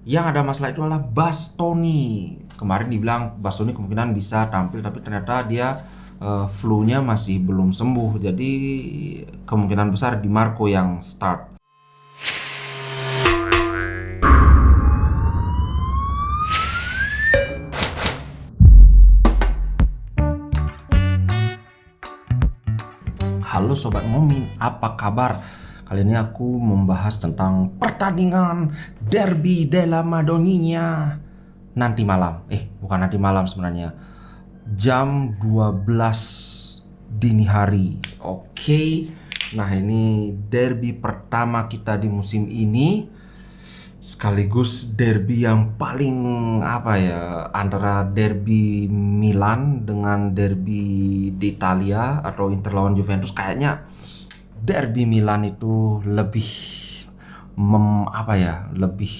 Yang ada masalah itu adalah Bastoni. Kemarin dibilang Bastoni kemungkinan bisa tampil, tapi ternyata dia flu-nya masih belum sembuh. Jadi kemungkinan besar Di Marco yang start. Halo Sobat Momin, apa kabar? Kali ini aku membahas tentang pertandingan Derby della Madonnina nanti malam. Bukan nanti malam sebenarnya. Jam 12 dini hari. Oke. Nah, ini derby pertama kita di musim ini. Sekaligus derby yang paling antara derby Milan dengan derby d'Italia atau Inter lawan Juventus. Kayaknya derby Milan itu lebih lebih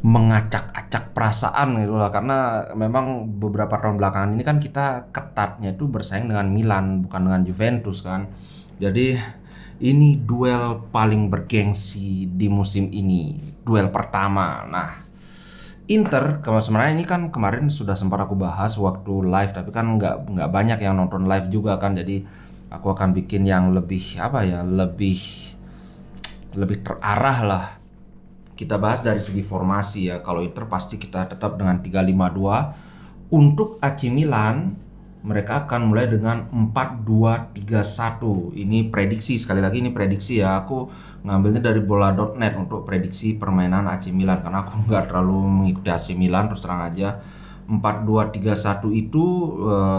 mengacak-acak perasaan gitu lah, karena memang beberapa tahun belakangan ini kan kita ketatnya itu bersaing dengan Milan, bukan dengan Juventus kan. Jadi ini duel paling bergengsi di musim ini, duel pertama. Nah, Inter sebenarnya ini kan kemarin sudah sempat aku bahas waktu live, tapi kan nggak banyak yang nonton live juga kan. Jadi aku akan bikin yang lebih terarah lah. Kita bahas dari segi formasi ya. Kalau Inter pasti kita tetap dengan 3-5-2. Untuk AC Milan, mereka akan mulai dengan 4-2-3-1. Ini prediksi, sekali lagi ini prediksi ya. Aku ngambilnya dari bola.net untuk prediksi permainan AC Milan, karena aku nggak terlalu mengikuti AC Milan, terus terang aja. 4-2-3-1 itu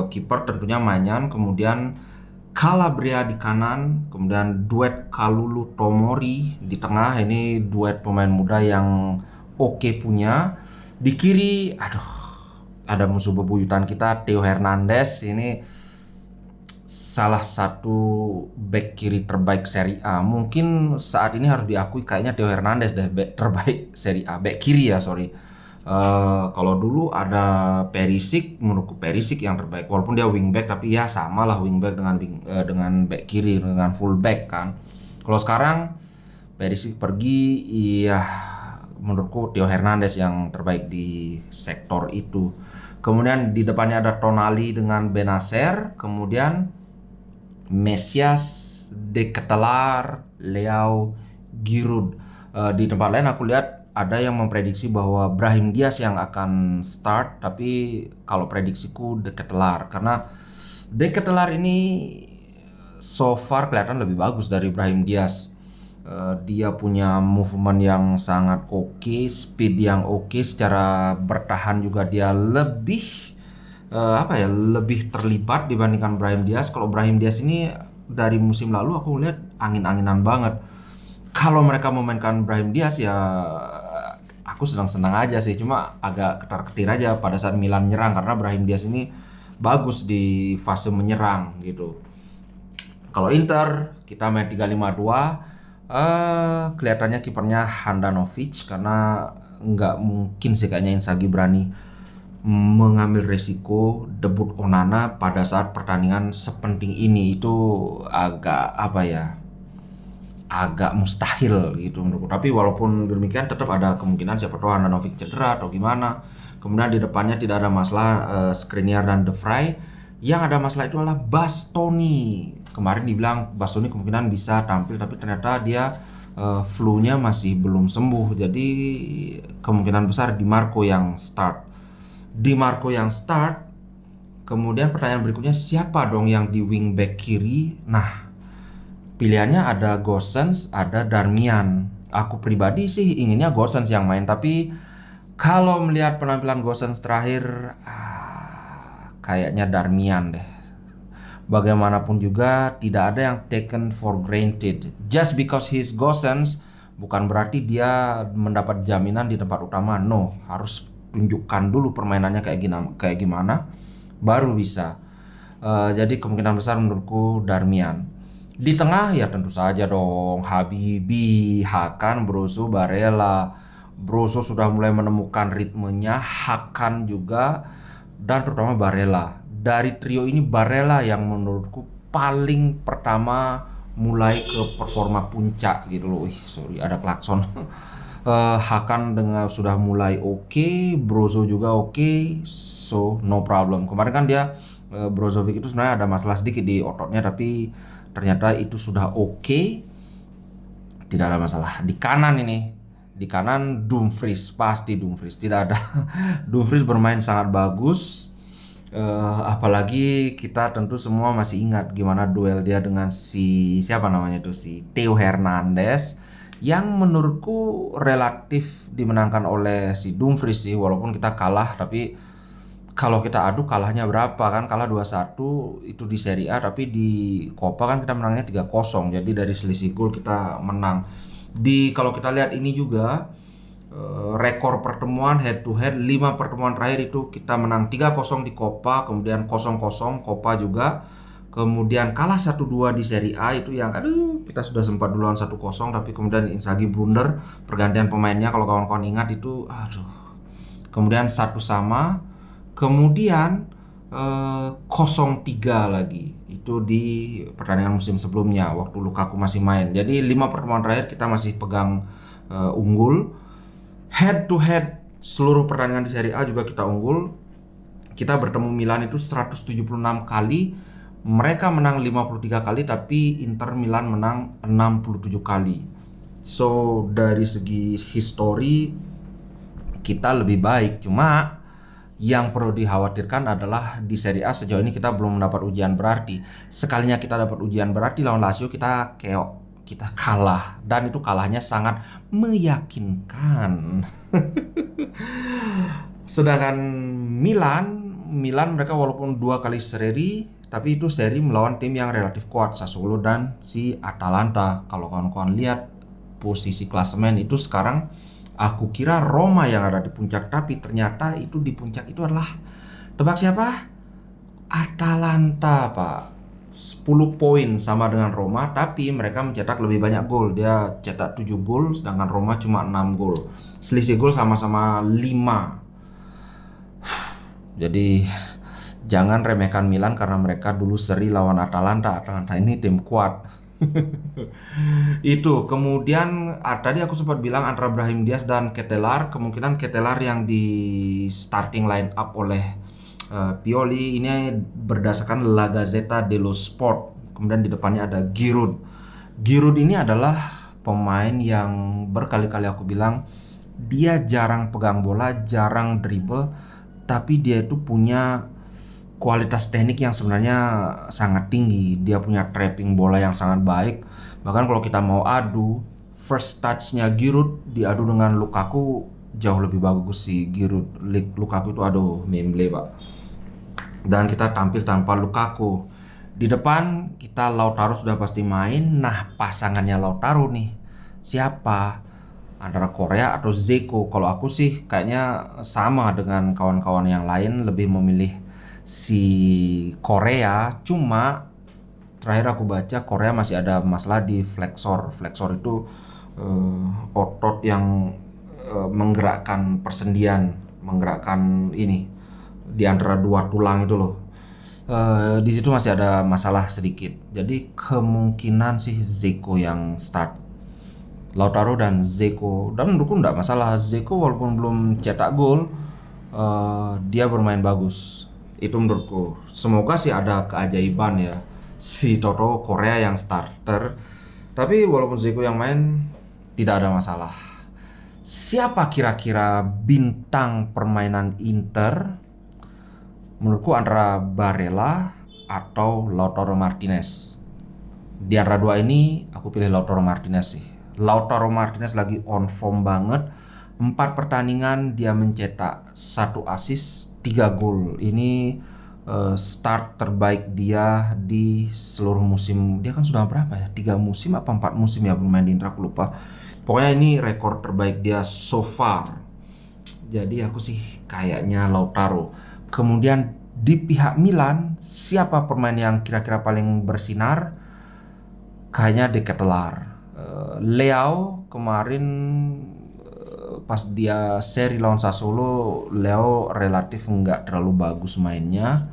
kiper tentunya Maignan, kemudian Calabria di kanan, kemudian duet Kalulu Tomori di tengah. Ini duet pemain muda yang oke punya. Di kiri, ada musuh bebuyutan kita, Theo Hernandez. Ini salah satu back kiri terbaik Serie A. Mungkin saat ini harus diakui kayaknya Theo Hernandez deh back terbaik Serie A, back kiri ya, sorry. Kalau dulu ada Perisic, menurutku Perisic yang terbaik. Walaupun dia wingback, tapi ya sama lah wingback dengan back kiri, dengan fullback kan. Kalau sekarang Perisic pergi, iya menurutku Theo Hernandez yang terbaik di sektor itu. Kemudian di depannya ada Tonali dengan Benacer, kemudian Mesias, De Ketelaar, Leao, Giroud. Di tempat lain aku lihat ada yang memprediksi bahwa Brahim Diaz yang akan start, tapi kalau prediksiku De Ketelaar, karena De Ketelaar ini so far kelihatan lebih bagus dari Brahim Diaz. Dia punya movement yang sangat oke, speed yang oke, secara bertahan juga dia lebih lebih terlibat dibandingkan Brahim Diaz. Kalau Brahim Diaz ini dari musim lalu aku lihat angin-anginan banget. Kalau mereka memainkan Brahim Diaz ya aku senang-senang aja sih, cuma agak ketar-ketir aja pada saat Milan nyerang, karena Brahim Diaz ini bagus di fase menyerang gitu. Kalau Inter kita main 3-5-2, kelihatannya kipernya Handanovic, karena nggak mungkin sih kayaknya Inzaghi berani mengambil resiko debut Onana pada saat pertandingan sepenting ini. Itu agak mustahil gitu menurutku. Tapi walaupun demikian tetap ada kemungkinan siapa tahu Handanovic cedera atau gimana. Kemudian di depannya tidak ada masalah Skriniar dan De Vrij. Yang ada masalah itu adalah Bastoni. Kemarin dibilang Bastoni kemungkinan bisa tampil, tapi ternyata dia flu-nya masih belum sembuh. Jadi kemungkinan besar Di Marco yang start. Di Marco yang start. Kemudian pertanyaan berikutnya, siapa dong yang di wingback kiri? Nah, pilihannya ada Gosens, ada Darmian. Aku pribadi sih inginnya Gosens yang main, tapi kalau melihat penampilan Gosens terakhir, kayaknya Darmian deh. Bagaimanapun juga tidak ada yang taken for granted. Just because he's Gosens bukan berarti dia mendapat jaminan di tempat utama. No, harus tunjukkan dulu permainannya kayak gimana baru bisa. Jadi kemungkinan besar menurutku Darmian. Di tengah ya tentu saja dong Habibi, Hakan, Brozo, Barella. Brozo sudah mulai menemukan ritmenya, Hakan juga, dan terutama Barella. Dari trio ini Barella yang menurutku paling pertama mulai ke performa puncak gitu loh. Sorry ada klakson. Hakan dengan sudah mulai oke, Brozo juga oke, so no problem. Kemarin kan dia Brozovic itu sebenarnya ada masalah sedikit di ototnya, tapi ternyata itu sudah oke, tidak ada masalah. Di kanan ini, di kanan Dumfries, pasti Dumfries, tidak ada. Dumfries bermain sangat bagus. Apalagi kita tentu semua masih ingat gimana duel dia dengan si siapa namanya itu, si Theo Hernandez, yang menurutku relatif dimenangkan oleh si Dumfries sih, walaupun kita kalah. Tapi kalau kita adu kalahnya berapa kan, kalah 2-1 itu di Serie A, tapi di Copa kan kita menangnya 3-0, jadi dari selisih gol kita menang. Kalau kita lihat ini juga rekor pertemuan head to head 5 pertemuan terakhir itu kita menang 3-0 di Copa, kemudian 0-0 Copa juga, kemudian kalah 1-2 di Serie A itu yang kita sudah sempat duluan 1-0, tapi kemudian Inzaghi blunder pergantian pemainnya kalau kawan-kawan ingat itu, kemudian 1-1, kemudian 0-3 lagi itu di pertandingan musim sebelumnya waktu Lukaku masih main. Jadi 5 pertemuan terakhir kita masih pegang unggul. Head to head seluruh pertandingan di Serie A juga kita unggul. Kita bertemu Milan itu 176 kali, mereka menang 53 kali, tapi Inter Milan menang 67 kali. So dari segi histori kita lebih baik. Cuma yang perlu dikhawatirkan adalah di Serie A sejauh ini kita belum mendapat ujian berarti. Sekalinya kita dapat ujian berarti lawan Lazio kita keok, kita kalah, dan itu kalahnya sangat meyakinkan. Sedangkan Milan mereka walaupun 2 kali seri, tapi itu seri melawan tim yang relatif kuat, Sassuolo dan si Atalanta. Kalau kawan-kawan lihat posisi klasemen itu sekarang, aku kira Roma yang ada di puncak, tapi ternyata itu di puncak itu adalah, tebak siapa? Atalanta, Pak. 10 poin sama dengan Roma, tapi mereka mencetak lebih banyak gol. Dia cetak 7 gol, sedangkan Roma cuma 6 gol. Selisih gol sama-sama 5. Jadi jangan remehkan Milan karena mereka dulu seri lawan Atalanta. Atalanta ini tim kuat. Itu kemudian tadi aku sempat bilang antara Brahim Diaz dan Ketelaar, kemungkinan Ketelaar yang di starting line up oleh Pioli ini berdasarkan La Gazzetta dello Sport. Kemudian di depannya ada Giroud. Giroud ini adalah pemain yang berkali-kali aku bilang dia jarang pegang bola, jarang dribble, tapi dia itu punya kualitas teknik yang sebenarnya sangat tinggi. Dia punya trapping bola yang sangat baik. Bahkan kalau kita mau adu, first touch-nya Giroud diadu dengan Lukaku jauh lebih bagus sih Giroud. Lukaku itu memble, Pak. Dan kita tampil tanpa Lukaku. Di depan kita Lautaro sudah pasti main. Nah, pasangannya Lautaro nih siapa? Antara Korea atau Zeko. Kalau aku sih kayaknya sama dengan kawan-kawan yang lain, lebih memilih si Korea. Cuma terakhir aku baca Korea masih ada masalah di flexor. Flexor itu otot yang menggerakkan persendian, menggerakkan ini di antara 2 tulang itu loh. Di situ masih ada masalah sedikit. Jadi kemungkinan sih Zeko yang start. Lautaro dan Zeko, dan menurutku enggak masalah. Zeko walaupun belum cetak gol, dia bermain bagus. Itu menurutku. Semoga sih ada keajaiban ya, si Toto Korea yang starter. Tapi walaupun Zeko yang main, tidak ada masalah. Siapa kira-kira bintang permainan Inter? Menurutku antara Barella atau Lautaro Martinez. Di antara 2 ini aku pilih Lautaro Martinez sih. Lautaro Martinez lagi on form banget. 4 pertandingan dia mencetak 1 assist, 3 gol. Ini start terbaik dia di seluruh musim. Dia kan sudah berapa ya? 3 musim apa 4 musim ya bermain di Inter, aku lupa. Pokoknya ini rekor terbaik dia so far. Jadi aku sih kayaknya Lautaro. Kemudian di pihak Milan, siapa pemain yang kira-kira paling bersinar? Kayaknya De Ketelaar. Leao kemarin pas dia seri lawan Sassuolo, Leao relatif nggak terlalu bagus mainnya.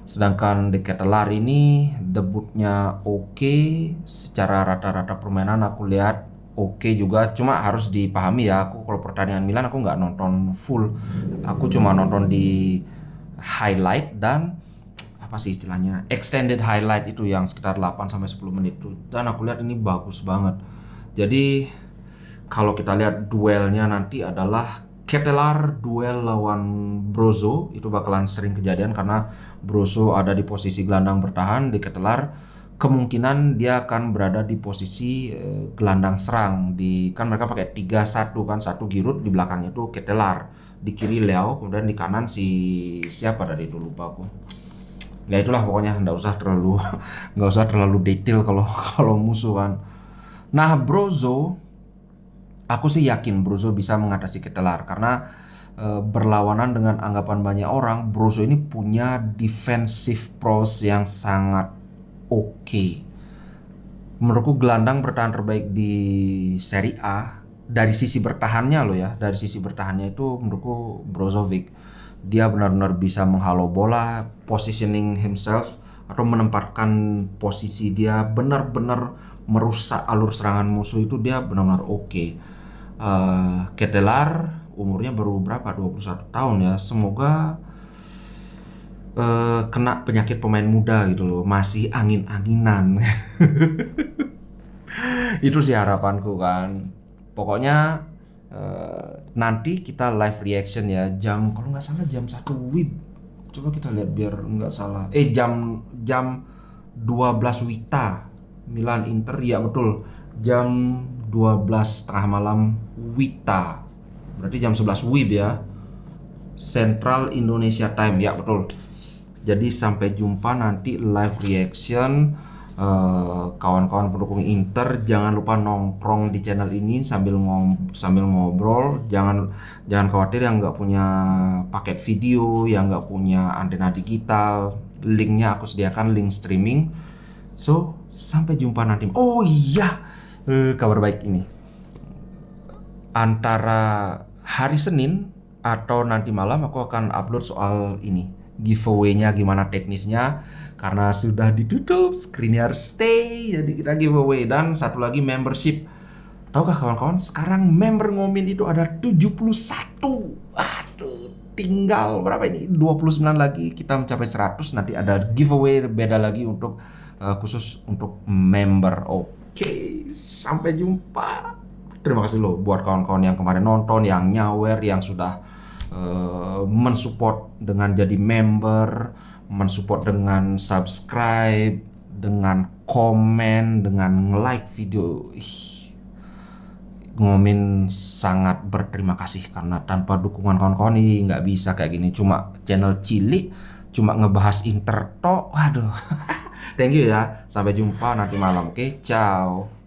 Sedangkan De Ketelaar ini debutnya oke. Secara rata-rata permainan aku lihat oke juga, cuma harus dipahami ya, aku kalau pertandingan Milan aku nggak nonton full, aku cuma nonton di highlight dan apa sih istilahnya, extended highlight itu yang sekitar 8 sampai 10 menit itu, dan aku lihat ini bagus banget. Jadi kalau kita lihat duelnya nanti adalah Ketelar duel lawan Brozo, itu bakalan sering kejadian karena Brozo ada di posisi gelandang bertahan, di Ketelar kemungkinan dia akan berada di posisi gelandang serang. Di kan mereka pakai 3-1 kan, satu Giroud, di belakangnya itu Ketelar, di kiri Leo, kemudian di kanan si siapa tadi itu lupa aku. Ya itulah pokoknya, nggak usah terlalu detail kalau kalau musuh kan. Nah, Brozo, aku sih yakin Brozo bisa mengatasi Ketelar karena berlawanan dengan anggapan banyak orang, Brozo ini punya defensive prowess yang sangat oke. Menurutku gelandang bertahan terbaik di Serie A dari sisi bertahannya loh ya, dari sisi bertahannya itu menurutku Brozovic. Dia benar-benar bisa menghalau bola, positioning himself atau menempatkan posisi dia benar-benar merusak alur serangan musuh, itu dia benar-benar oke. Ketelar umurnya baru berapa, 21 tahun ya, semoga kena penyakit pemain muda gitu loh, masih angin-anginan. Itu sih harapanku kan. Pokoknya nanti kita live reaction ya, jam kalau nggak salah jam 1 WIB. Coba kita lihat biar nggak salah. Jam 12 WITA, Milan Inter, ya betul. Jam 12 tengah malam WITA. Berarti jam 11 WIB ya. Central Indonesia Time, ya betul. Jadi sampai jumpa nanti live reaction. Kawan-kawan pendukung Inter, jangan lupa nongkrong di channel ini sambil ngobrol. Jangan khawatir yang nggak punya paket video, yang nggak punya antena digital. Linknya aku sediakan, link streaming. So sampai jumpa nanti. Oh iya, kabar baik ini. Antara hari Senin atau nanti malam aku akan upload soal ini, giveaway-nya gimana teknisnya, karena sudah ditutup screener stay, jadi kita giveaway. Dan satu lagi membership. Tahukah kawan-kawan, sekarang member Ngomin itu ada 71. Aduh, tinggal berapa ini? 29 lagi kita mencapai 100. Nanti ada giveaway beda lagi untuk khusus untuk member. Oke, sampai jumpa. Terima kasih loh buat kawan-kawan yang kemarin nonton, yang nyawer, yang sudah mensupport dengan jadi member, mensupport dengan subscribe, dengan komen, dengan like video. Ngomin sangat berterima kasih karena tanpa dukungan kawan-kawan ini nggak bisa kayak gini. Cuma channel cilik, cuma ngebahas Inter tok. Waduh. Thank you ya. Sampai jumpa nanti malam. Oke, ciao.